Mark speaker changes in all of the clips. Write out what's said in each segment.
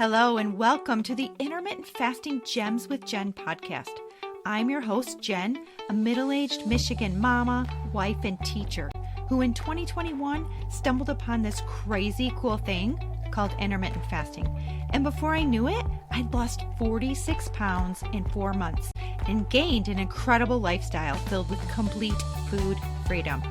Speaker 1: Hello and welcome to the Intermittent Fasting Gems with Jen podcast. I'm your host, Jen, a middle-aged Michigan mama, wife, and teacher who in 2021 stumbled upon this crazy cool thing called intermittent fasting. And before I knew it, I'd lost 46 pounds in 4 months and gained an incredible lifestyle filled with complete food freedom.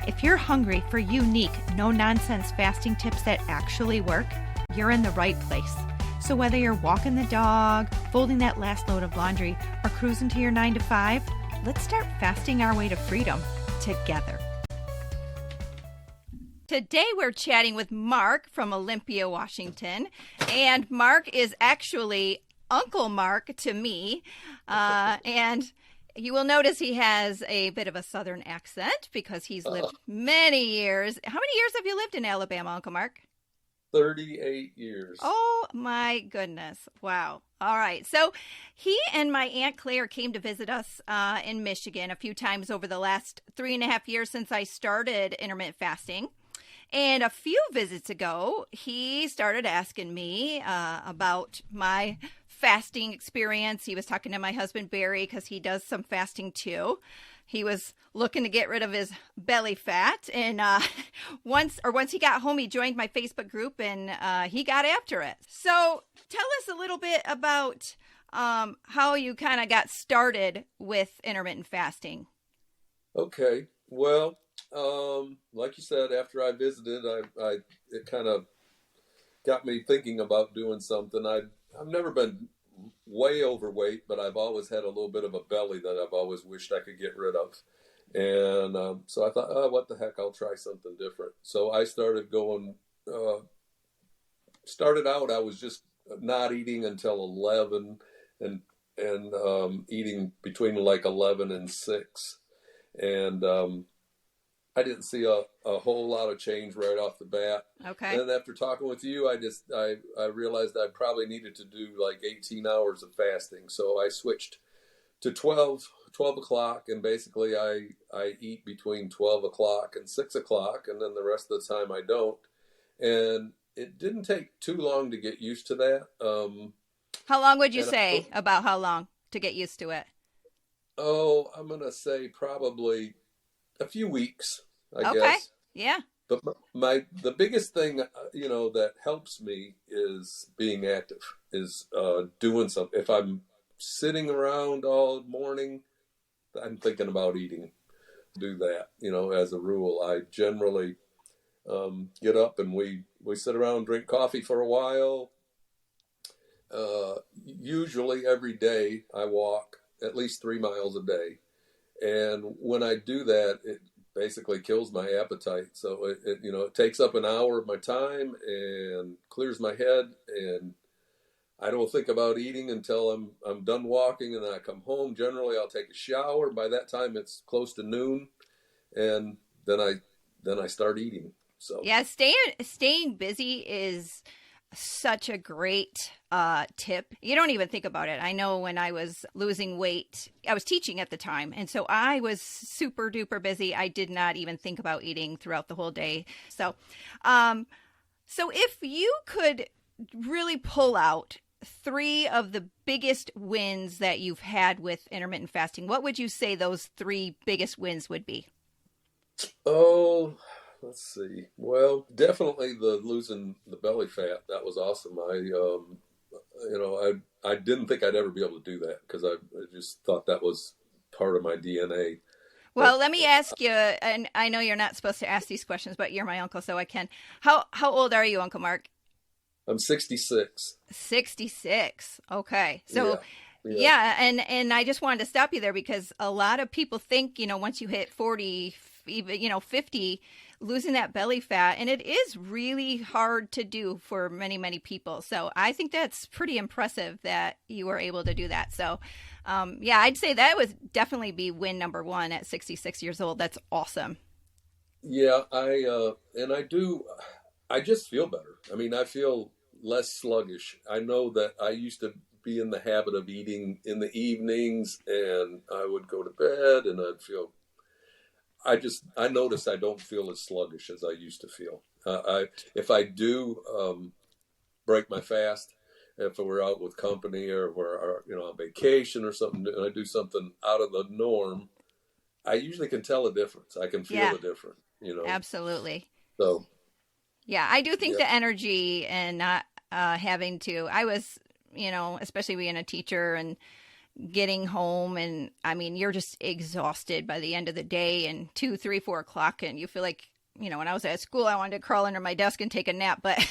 Speaker 1: If you're hungry for unique, no-nonsense fasting tips that actually work, you're in the right place. So whether you're walking the dog, folding that last load of laundry, or cruising to your 9 to 5, let's start fasting our way to freedom together. Today we're chatting with Mark from Olympia, Washington. And Mark is actually Uncle Mark to me. And you will notice he has a bit of a Southern accent because he's lived many years. How many years have you lived in Alabama, Uncle Mark?
Speaker 2: 38 years.
Speaker 1: Oh, my goodness. Wow. All right. So he and my Aunt Claire came to visit us in Michigan a few times over the last 3.5 years since I started intermittent fasting. And a few visits ago, he started asking me about my fasting experience. He was talking to my husband, Barry, because he does some fasting too. He was looking to get rid of his belly fat. And once he got home, he joined my Facebook group and he got after it. So tell us a little bit about how you kind of got started with intermittent fasting.
Speaker 2: Okay. Well, like you said, after I visited, it kind of got me thinking about doing something. I've never been way overweight, but I've always had a little bit of a belly that I've always wished I could get rid of. And so I thought, oh, what the heck, I'll try something different. So I started started out, I was just not eating until 11 and eating between like 11 and 6. And I didn't see a whole lot of change right off the bat.
Speaker 1: Okay.
Speaker 2: And then after talking with you, I realized I probably needed to do like 18 hours of fasting. So I switched to 12 o'clock, and basically I eat between 12 o'clock and 6 o'clock, and then the rest of the time I don't. And it didn't take too long to get used to that.
Speaker 1: How long would you say about how long to get used to it?
Speaker 2: Oh, I'm going to say probably a few weeks, I guess.
Speaker 1: Okay, yeah.
Speaker 2: But the biggest thing, that helps me is being active, is doing something. If I'm sitting around all morning, I'm thinking about eating. Do that, as a rule. I generally get up and we sit around and drink coffee for a while. Usually every day I walk at least 3 miles a day. And when I do that, it basically kills my appetite. So it takes up an hour of my time and clears my head, and I don't think about eating until I'm done walking, and then I come home. Generally, I'll take a shower. By that time, it's close to noon, and then I start eating. So
Speaker 1: yeah, staying busy is such a great tip. You don't even think about it. I know when I was losing weight, I was teaching at the time, and so I was super duper busy. I did not even think about eating throughout the whole day. So if you could really pull out 3 of the biggest wins that you've had with intermittent fasting, what would you say those 3 biggest wins would be?
Speaker 2: Oh, let's see. Well, definitely the losing the belly fat. That was awesome. I didn't think I'd ever be able to do that because I just thought that was part of my DNA.
Speaker 1: Well, let me ask you, and I know you're not supposed to ask these questions, but you're my uncle, so I can. How old are you, Uncle Mark?
Speaker 2: I'm 66.
Speaker 1: 66. Okay. So,
Speaker 2: yeah.
Speaker 1: And I just wanted to stop you there because a lot of people think, once you hit 40, even, 50, losing that belly fat, and it is really hard to do for many, many people. So I think that's pretty impressive that you were able to do that. So, I'd say that would definitely be win number 1 at 66 years old. That's awesome.
Speaker 2: Yeah, I just feel better. I mean, I feel less sluggish. I know that I used to be in the habit of eating in the evenings, and I would go to bed and I notice I don't feel as sluggish as I used to feel. If I do break my fast. If we're out with company or we're, on vacation or something, and I do something out of the norm, I usually can tell a difference. I can feel
Speaker 1: Yeah,
Speaker 2: the difference,
Speaker 1: absolutely.
Speaker 2: So,
Speaker 1: Yeah, I do think
Speaker 2: yeah.
Speaker 1: the energy and not having to, I was, especially being a teacher and getting home, and I mean, you're just exhausted by the end of the day, and 2, 3, 4 o'clock, and you feel like, when I was at school, I wanted to crawl under my desk and take a nap. But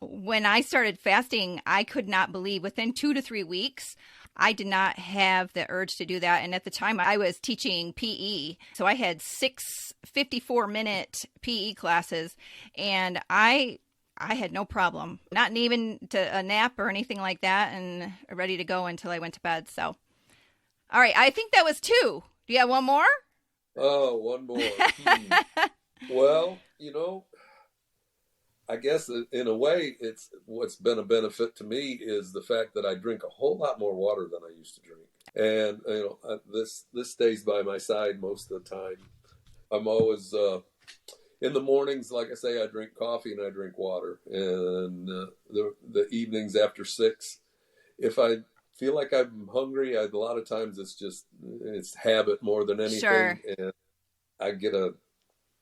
Speaker 1: when I started fasting, I could not believe within 2 to 3 weeks, I did not have the urge to do that. And at the time, I was teaching PE. So I had 6 54-minute PE classes, and I had no problem, not even to a nap or anything like that, and ready to go until I went to bed. So, all right, I think that was 2. Do you have one more?
Speaker 2: Oh, one more. Well, I guess in a way, it's what's been a benefit to me is the fact that I drink a whole lot more water than I used to drink, and this stays by my side most of the time. I'm always in the mornings, like I say, I drink coffee and I drink water, and the evenings after 6, if I feel like I'm hungry, a lot of times it's habit more than anything,
Speaker 1: Sure.
Speaker 2: and I get a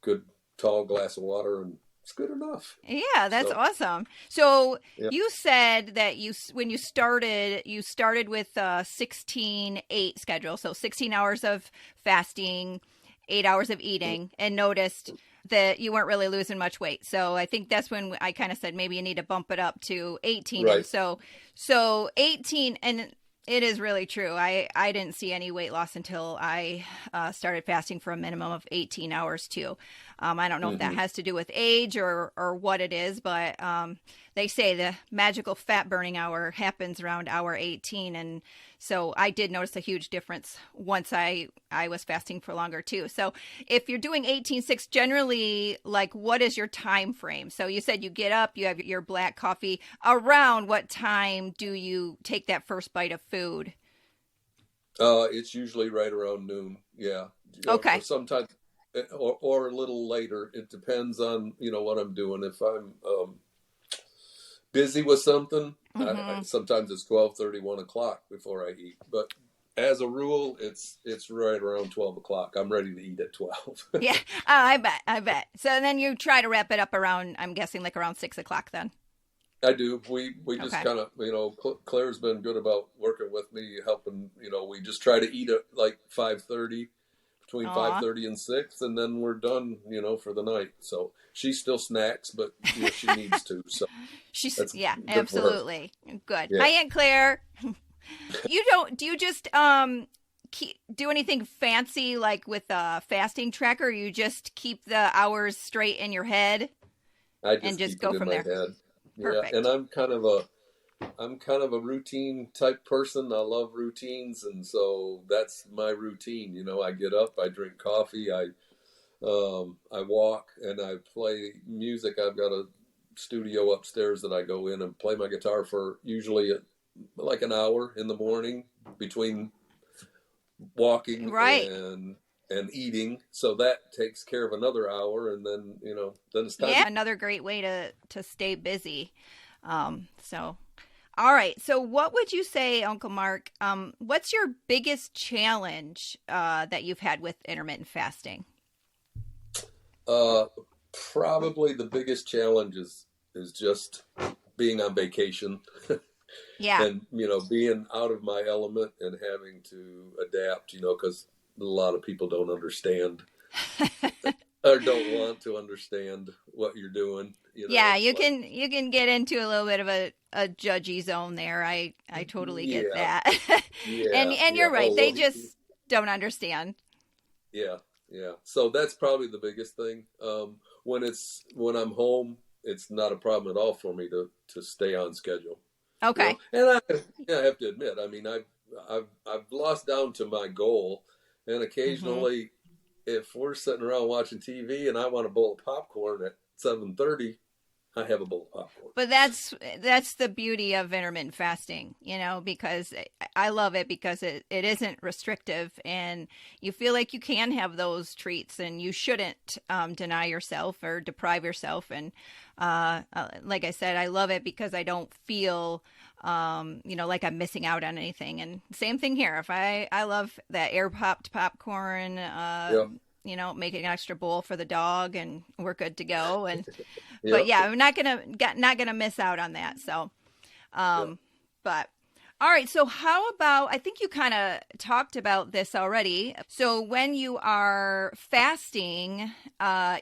Speaker 2: good tall glass of water and it's good enough.
Speaker 1: Yeah, that's
Speaker 2: So,
Speaker 1: awesome. So
Speaker 2: yeah.
Speaker 1: you said that when you started with a 16-8 schedule, so 16 hours of fasting, 8 hours of eating, and noticed that you weren't really losing much weight. So I think that's when I kind of said maybe you need to bump it up to 18.
Speaker 2: Right.
Speaker 1: And so 18, and it is really true. I didn't see any weight loss until I started fasting for a minimum of 18 hours too. I don't know if that has to do with age or what it is, but they say the magical fat burning hour happens around hour 18. And so I did notice a huge difference once I was fasting for longer too. So if you're doing 18-6, generally, like, what is your time frame? So you said you get up, you have your black coffee. Around what time do you take that first bite of food?
Speaker 2: It's usually right around noon. Yeah.
Speaker 1: Okay.
Speaker 2: Or sometimes, or a little later. It depends on what I'm doing. If I'm busy with something, sometimes it's 12:30, 1 o'clock before I eat. But as a rule, it's right around 12 o'clock. I'm ready to eat at 12.
Speaker 1: Yeah, I bet. So then you try to wrap it up around, I'm guessing, like around 6 o'clock then.
Speaker 2: I do. We just
Speaker 1: Okay.
Speaker 2: kind of, Claire's been good about working with me, helping, we just try to eat at like 5:30, between
Speaker 1: Aw.
Speaker 2: 5:30 and 6, and then we're done, for the night. So she still snacks, but she needs to. So that's
Speaker 1: Yeah,
Speaker 2: good for her.
Speaker 1: absolutely. Good.
Speaker 2: Yeah.
Speaker 1: Hi, Aunt Claire. Do you just do anything fancy like with a fasting tracker, or you just keep the hours straight in your head
Speaker 2: I
Speaker 1: and just
Speaker 2: keep
Speaker 1: go
Speaker 2: it in
Speaker 1: from
Speaker 2: my
Speaker 1: there?
Speaker 2: head.
Speaker 1: Perfect.
Speaker 2: Yeah, and I'm kind of a routine type person. I love routines, and so that's my routine. I get up, I drink coffee, I walk, and I play music. I've got a studio upstairs that I go in and play my guitar for usually like an hour in the morning between walking
Speaker 1: Right.
Speaker 2: and eating. So that takes care of another hour, and then then it's time.
Speaker 1: Yeah, another great way to stay busy. So, all right. So, what would you say, Uncle Mark? What's your biggest challenge that you've had with intermittent fasting?
Speaker 2: Probably the biggest challenge is just being on vacation.
Speaker 1: Yeah.
Speaker 2: And being out of my element and having to adapt, because a lot of people don't understand or don't want to understand what you're doing.
Speaker 1: Yeah, you can get into a little bit of a judgy zone there. I totally get that. And you're right. They just don't understand.
Speaker 2: Yeah. So that's probably the biggest thing. When I'm home, it's not a problem at all for me to stay on schedule.
Speaker 1: Okay.
Speaker 2: And I have to admit, I mean, I've lost down to my goal, and occasionally, if we're sitting around watching TV and I want a bowl of popcorn at 7:30, I have a bowl of popcorn.
Speaker 1: But that's the beauty of intermittent fasting, because I love it because it isn't restrictive, and you feel like you can have those treats, and you shouldn't deny yourself or deprive yourself. And like I said, I love it because I don't feel like I'm missing out on anything. And same thing here. If I love that air popped popcorn.
Speaker 2: Yeah.
Speaker 1: Make an extra bowl for the dog, and we're good to go. And
Speaker 2: Yep.
Speaker 1: but yeah, I'm not gonna miss out on that. So,
Speaker 2: Yep.
Speaker 1: but all right. So how about, I think you kind of talked about this already. So when you are fasting,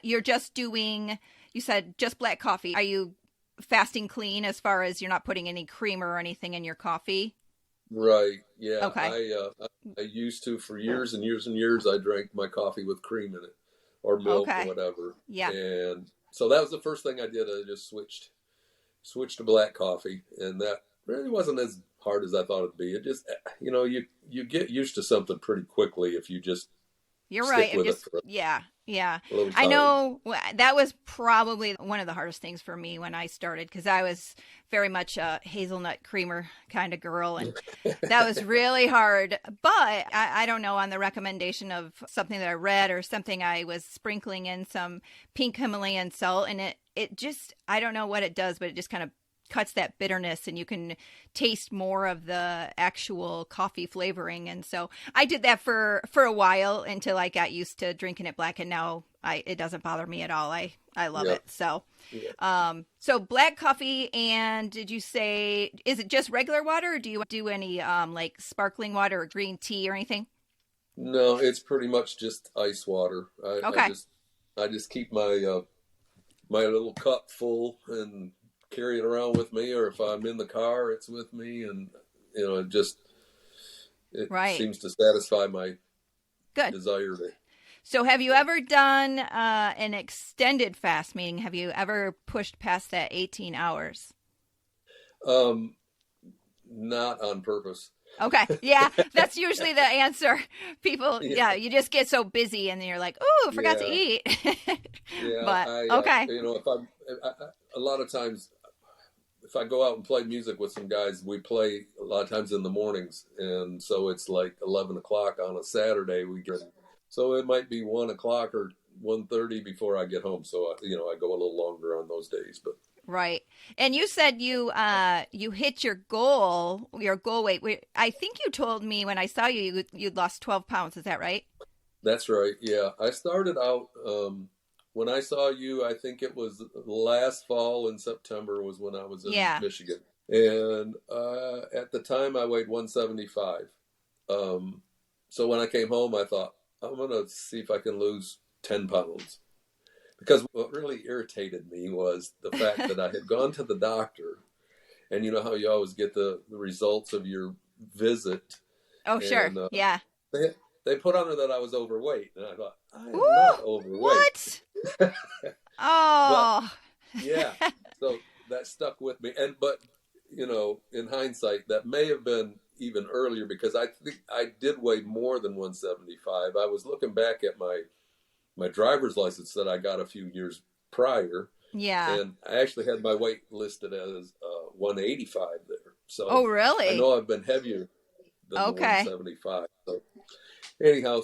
Speaker 1: you're just doing, you said just black coffee. Are you fasting clean as far as you're not putting any creamer or anything in your coffee?
Speaker 2: Right. Yeah.
Speaker 1: Okay.
Speaker 2: I used to, for years and years and years, I drank my coffee with cream in it or milk
Speaker 1: Okay.
Speaker 2: or whatever.
Speaker 1: Yeah.
Speaker 2: And so that was the first thing I did. I just switched to black coffee, and that really wasn't as hard as I thought it'd be. It just, you get used to something pretty quickly if you just
Speaker 1: You're
Speaker 2: stick
Speaker 1: right.
Speaker 2: with
Speaker 1: Just,
Speaker 2: it for
Speaker 1: yeah.
Speaker 2: a little
Speaker 1: I
Speaker 2: time.
Speaker 1: know that was probably one of the hardest things for me when I started, because I was very much a hazelnut creamer kind of girl, and that was really hard. But I don't know, on the recommendation of something that I read or something, I was sprinkling in some pink Himalayan salt, and it just, I don't know what it does, but it just kind of cuts that bitterness, and you can taste more of the actual coffee flavoring. And so I did that for a while until I got used to drinking it black, and now it doesn't bother me at all. I love
Speaker 2: Yeah.
Speaker 1: it. So
Speaker 2: Yeah.
Speaker 1: so black coffee, and did you say, is it just regular water, or do you do any like sparkling water or green tea or anything?
Speaker 2: No, it's pretty much just ice water.
Speaker 1: Okay.
Speaker 2: I just keep my my little cup full and carry it around with me, or if I'm in the car, it's with me, and it
Speaker 1: Right.
Speaker 2: seems to satisfy my
Speaker 1: Good.
Speaker 2: desire to.
Speaker 1: So have you ever done an extended fast, meaning have you ever pushed past that 18 hours?
Speaker 2: Not on purpose.
Speaker 1: Okay. Yeah, that's usually the answer. People,
Speaker 2: Yeah.
Speaker 1: you just get so busy, and then you're like, "Ooh, forgot to
Speaker 2: Yeah.
Speaker 1: eat."
Speaker 2: Yeah,
Speaker 1: But okay.
Speaker 2: if a lot of times, if I go out and play music with some guys, we play a lot of times in the mornings, and so it's like 11 o'clock on a Saturday. So it might be 1 o'clock or 1:30 before I get home. So I go a little longer on those days, but.
Speaker 1: Right. And you said you hit your goal weight. I think you told me when I saw you'd lost 12 pounds. Is that right?
Speaker 2: That's right. Yeah. I started out, when I saw you, I think it was last fall in September was when I was in Michigan. And at the time I weighed 175. So when I came home, I thought, I'm going to see if I can lose 10 pounds. Because what really irritated me was the fact that I had gone to the doctor, and you know how you always get the results of your visit.
Speaker 1: Oh, sure.
Speaker 2: And,
Speaker 1: Yeah.
Speaker 2: They put on there that I was overweight, and I thought, I am not overweight.
Speaker 1: What? Oh.
Speaker 2: But, yeah. So that stuck with me. But in hindsight, that may have been even earlier, because I think I did weigh more than 175. I was looking back at my driver's license that I got a few years prior.
Speaker 1: Yeah.
Speaker 2: And I actually had my weight listed as 185 there. So
Speaker 1: oh, really?
Speaker 2: I know I've been heavier than the 175. So anyhow,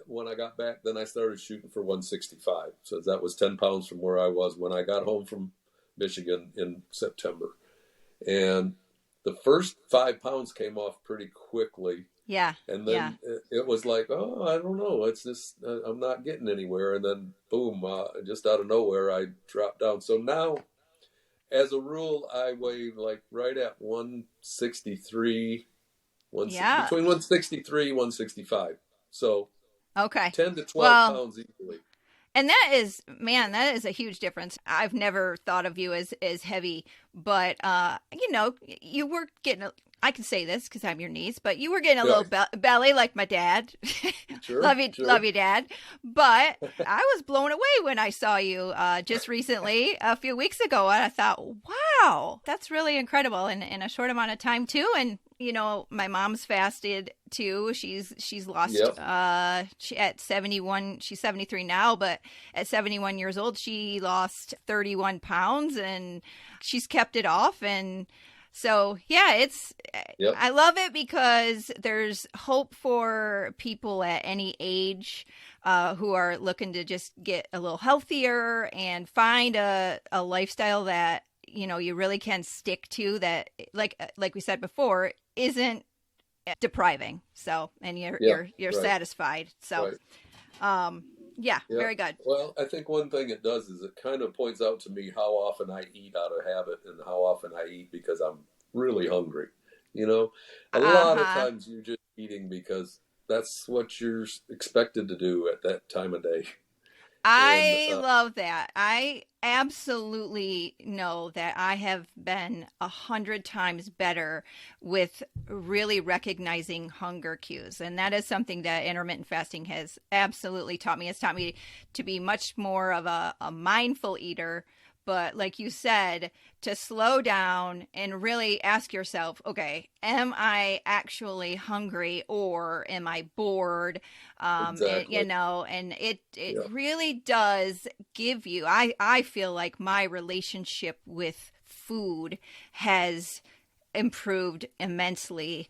Speaker 2: when I got back, then I started shooting for 165. So that was 10 pounds from where I was when I got home from Michigan in September. And the first 5 pounds came off pretty quickly.
Speaker 1: Yeah.
Speaker 2: And then it was like, oh, I don't know. It's just, I'm not getting anywhere. And then boom, just out of nowhere, I dropped down. So now, as a rule, I weigh like right at 163, between 163 and 165. So 10 to 12 pounds easily.
Speaker 1: And that is a huge difference. I've never thought of you as heavy, but you were getting I can say this because I'm your niece, but you were getting a little belly like my dad.
Speaker 2: Sure,
Speaker 1: love you, Dad. But I was blown away when I saw you just recently, a few weeks ago, and I thought, wow, that's really incredible in a short amount of time too. And my mom's fasted too. She's lost
Speaker 2: Yep.
Speaker 1: at 71, she's 73 now, but at 71 years old, she lost 31 pounds and she's kept it off. And so, yeah,
Speaker 2: Yep.
Speaker 1: I love it because there's hope for people at any age who are looking to just get a little healthier and find a lifestyle that, you really can stick to, that, like we said before, isn't depriving. So, and you're
Speaker 2: Right.
Speaker 1: satisfied. So,
Speaker 2: Right.
Speaker 1: Yeah,
Speaker 2: Yeah.
Speaker 1: very good.
Speaker 2: Well, I think one thing it does is it kind of points out to me how often I eat out of habit and how often I eat because I'm really hungry. A lot of
Speaker 1: Uh-huh.
Speaker 2: times you're just eating because that's what you're expected to do at that time of day. And
Speaker 1: I love that. I absolutely know that I have been 100 times better with really recognizing hunger cues. And that is something that intermittent fasting has absolutely taught me. It's taught me to be much more of a mindful eater. But like you said, to slow down and really ask yourself, okay, am I actually hungry or am I bored?
Speaker 2: exactly.
Speaker 1: And it
Speaker 2: Yeah.
Speaker 1: really does give you, I feel like my relationship with food has improved immensely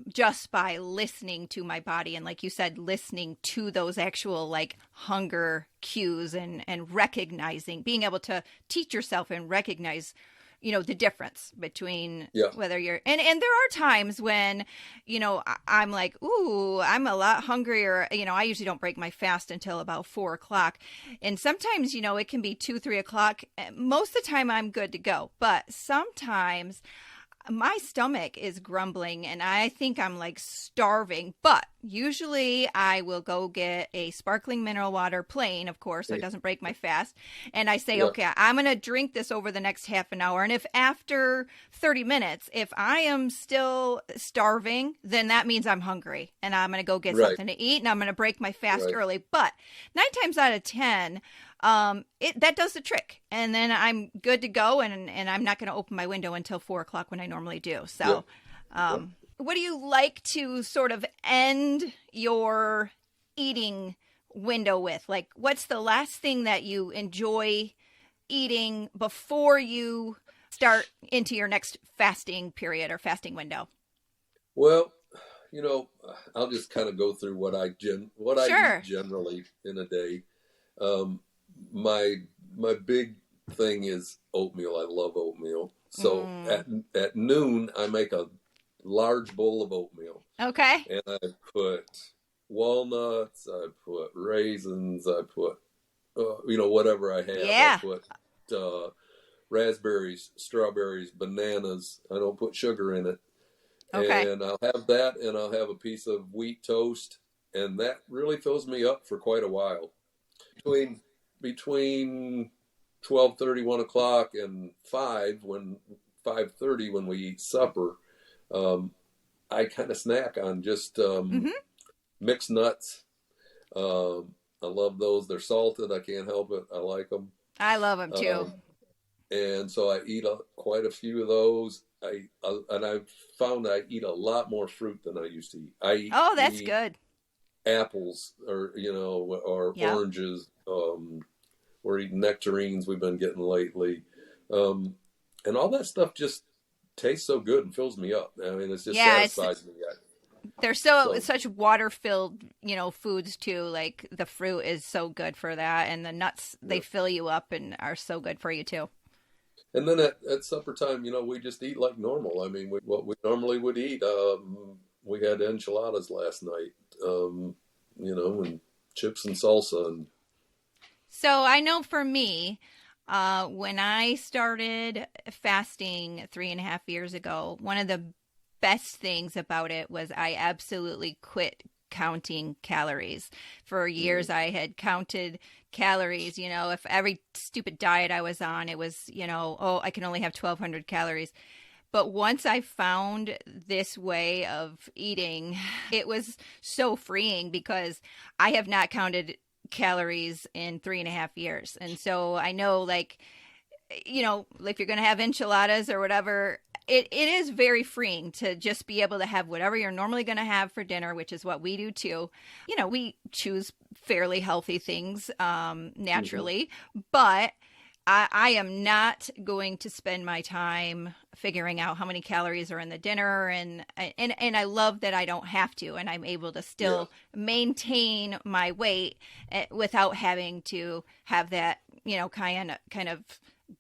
Speaker 1: just by listening to my body, and like you said, listening to those actual like hunger cues and recognizing, being able to teach yourself and recognize the difference between
Speaker 2: Yeah.
Speaker 1: whether you're and there are times when I'm like, ooh, I'm a lot hungrier. I usually don't break my fast until about 4 o'clock, and sometimes it can be 2-3 o'clock. Most of the time I'm good to go, but sometimes my stomach is grumbling and I think I'm like starving, but usually I will go get a sparkling mineral water, plain, of course, so it doesn't break my fast. And I say,
Speaker 2: Yeah.
Speaker 1: okay, I'm going to drink this over the next half an hour. And if after 30 minutes, if I am still starving, then that means I'm hungry and I'm going to go get
Speaker 2: Right.
Speaker 1: something to eat and I'm going to break my fast
Speaker 2: Right.
Speaker 1: early. But 9 times out of 10, that does the trick, and then I'm good to go, and I'm not going to open my window until 4 o'clock when I normally do. So,
Speaker 2: Yeah.
Speaker 1: what do you like to sort of end your eating window with? Like, what's the last thing that you enjoy eating before you start into your next fasting period or fasting window?
Speaker 2: Well, I'll just kind of go through what I
Speaker 1: Sure.
Speaker 2: eat generally in a day. Um, my big thing is oatmeal. I love oatmeal. So at noon, I make a large bowl of oatmeal,
Speaker 1: Okay.
Speaker 2: and I put walnuts, I put raisins, I put whatever I have.
Speaker 1: Yeah.
Speaker 2: I put raspberries, strawberries, bananas. I don't put sugar in it.
Speaker 1: Okay.
Speaker 2: And I'll have that, and I'll have a piece of wheat toast, and that really fills me up for quite a while. Between 12:30, 1 o'clock, and 5:30 when we eat supper, I kind of snack on just mixed nuts. I love those. They're salted. I can't help it. I like them.
Speaker 1: I love them too.
Speaker 2: And so I eat quite a few of those. And I've found I eat a lot more fruit than I used to eat.
Speaker 1: That's good.
Speaker 2: Apples, or oranges. We're eating nectarines. We've been getting lately, and all that stuff just tastes so good and fills me up. I mean, it just satisfies me.
Speaker 1: They're such water-filled, foods too. Like the fruit is so good for that, and the nuts, they fill you up and are so good for you too.
Speaker 2: And then at supper time, we just eat like normal. I mean, what we normally would eat. We had enchiladas last night, and chips and salsa. And
Speaker 1: so I know for me, when I started fasting 3.5 years ago, one of the best things about it was I absolutely quit counting calories. For years, I had counted calories. If every stupid diet I was on, it was, I can only have 1,200 calories. But once I found this way of eating, it was so freeing because I have not counted calories in 3.5 years. And so I know, like, if you're going to have enchiladas or whatever, it is very freeing to just be able to have whatever you're normally going to have for dinner, which is what we do too. You know, we choose fairly healthy things naturally, but I am not going to spend my time figuring out how many calories are in the dinner, and I love that I don't have to, and I'm able to still maintain my weight without having to have that, you know, kind of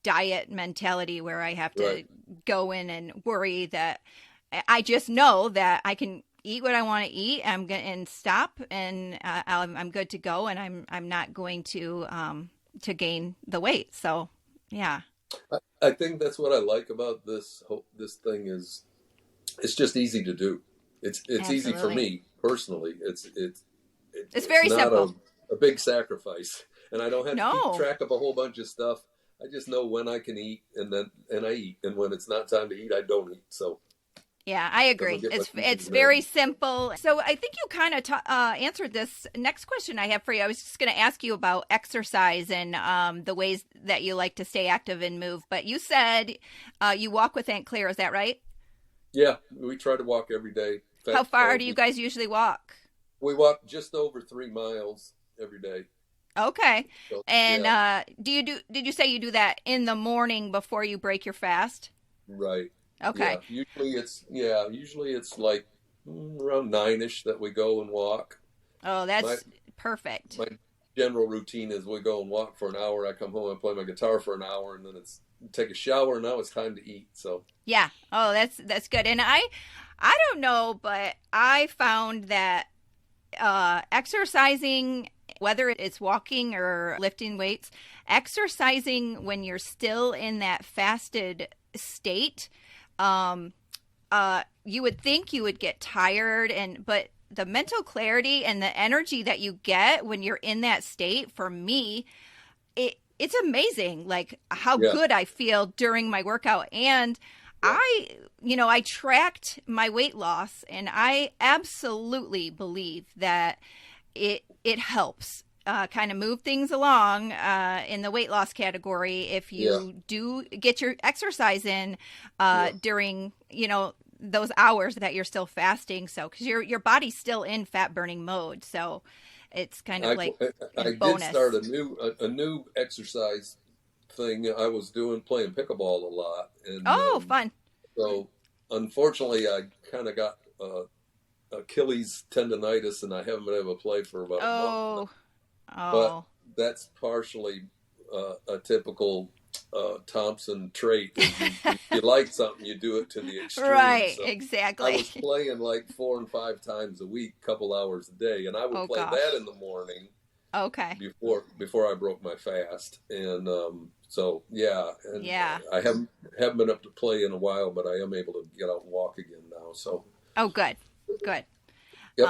Speaker 1: diet mentality where I have to go in and worry. That I just know that I can eat what I want to eat. And stop, and I'm good to go, and I'm not going to gain the weight. So, yeah.
Speaker 2: I think that's what I like about this thing is it's just easy to do. It's easy for me personally. It's
Speaker 1: very
Speaker 2: not
Speaker 1: simple.
Speaker 2: A big sacrifice, and I don't have to keep track of a whole bunch of stuff. I just know when I can eat, and I eat, and when it's not time to eat, I don't eat. So.
Speaker 1: Yeah, I agree. It's very simple. So I think you kind of answered this next question I have for you. I was just going to ask you about exercise and the ways that you like to stay active and move. But you said you walk with Aunt Claire. Is that right?
Speaker 2: Yeah, we try to walk every day. In fact,
Speaker 1: how far do you guys usually walk?
Speaker 2: We walk just over 3 miles every day.
Speaker 1: Okay. So, and did you say you do that in the morning before you break your fast?
Speaker 2: Right.
Speaker 1: Okay.
Speaker 2: Yeah, usually it's like around 9ish that we go and walk.
Speaker 1: Oh, that's perfect.
Speaker 2: My general routine is we go and walk for an hour. I come home and play my guitar for an hour, and then it's take a shower. And now it's time to eat. So
Speaker 1: yeah. Oh, that's good. And I don't know, but I found that exercising, whether it's walking or lifting weights, exercising when you're still in that fasted state. You would think you would get tired, but the mental clarity and the energy that you get when you're in that state, for me, it's amazing, like how good I feel during my workout. And I tracked my weight loss, and I absolutely believe that it helps kind of move things along in the weight loss category if you do get your exercise in during, those hours that you're still fasting. So, because your body's still in fat burning mode, so it's kind of like a bonus.
Speaker 2: Did start a new exercise thing. I was playing pickleball a lot, and
Speaker 1: fun.
Speaker 2: So unfortunately, I kind of got Achilles tendonitis, and I haven't been able to play for about a month. But that's partially a typical Thompson trait. You like something, you do it to the extreme.
Speaker 1: Right,
Speaker 2: so
Speaker 1: exactly.
Speaker 2: I was playing like 4 and 5 times a week, couple hours a day, and I would play that in the morning.
Speaker 1: Okay.
Speaker 2: Before I broke my fast, and I haven't been able to play in a while, but I am able to get out and walk again now. So.
Speaker 1: Oh, good.
Speaker 2: Yep.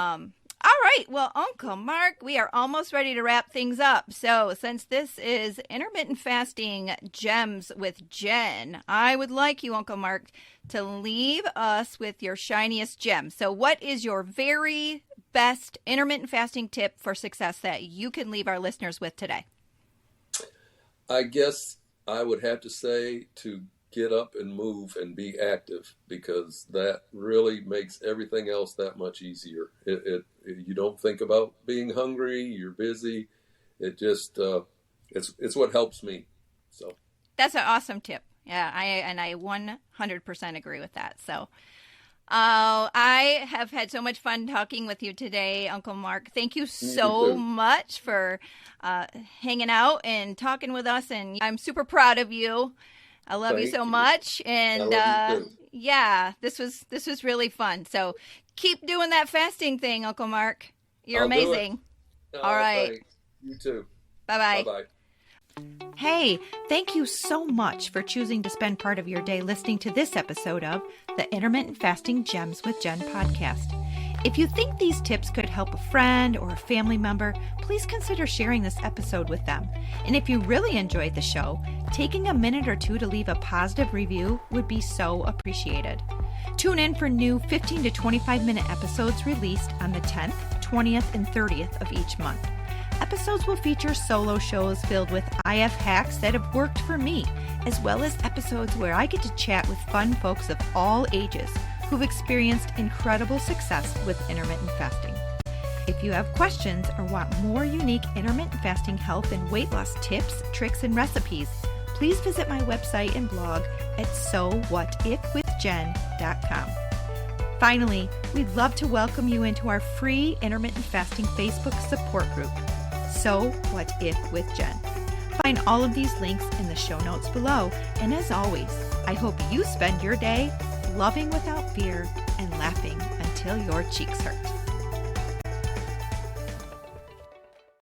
Speaker 1: All right. Well, Uncle Mark, we are almost ready to wrap things up. So since this is Intermittent Fasting Gems with Jen, I would like you, Uncle Mark, to leave us with your shiniest gem. So what is your very best intermittent fasting tip for success that you can leave our listeners with today?
Speaker 2: I guess I would have to say to get up and move and be active, because that really makes everything else that much easier. You don't think about being hungry. You're busy. It just it's what helps me. So
Speaker 1: that's an awesome tip. Yeah, I 100% agree with that. So I have had so much fun talking with you today, Uncle Mark. Thank you so much for hanging out and talking with us, and I'm super proud of you. I love you so much, and this was really fun. So keep doing that fasting thing, Uncle Mark. You're amazing. All right.
Speaker 2: Thanks. You too.
Speaker 1: Bye-bye.
Speaker 2: Bye-bye.
Speaker 1: Hey, thank you so much for choosing to spend part of your day listening to this episode of the Intermittent Fasting Gems with Jen podcast. If you think these tips could help a friend or a family member, please consider sharing this episode with them. And if you really enjoyed the show, taking a minute or two to leave a positive review would be so appreciated. Tune in for new 15 to 25 minute episodes released on the 10th, 20th, and 30th of each month. Episodes will feature solo shows filled with IF hacks that have worked for me, as well as episodes where I get to chat with fun folks of all ages who've experienced incredible success with intermittent fasting. If you have questions or want more unique intermittent fasting health and weight loss tips, tricks, and recipes, please visit my website and blog at sowhatifwithjen.com. Finally, we'd love to welcome you into our free intermittent fasting Facebook support group, So What If with Jen. Find all of these links in the show notes below. And as always, I hope you spend your day loving without fear and laughing until your cheeks hurt.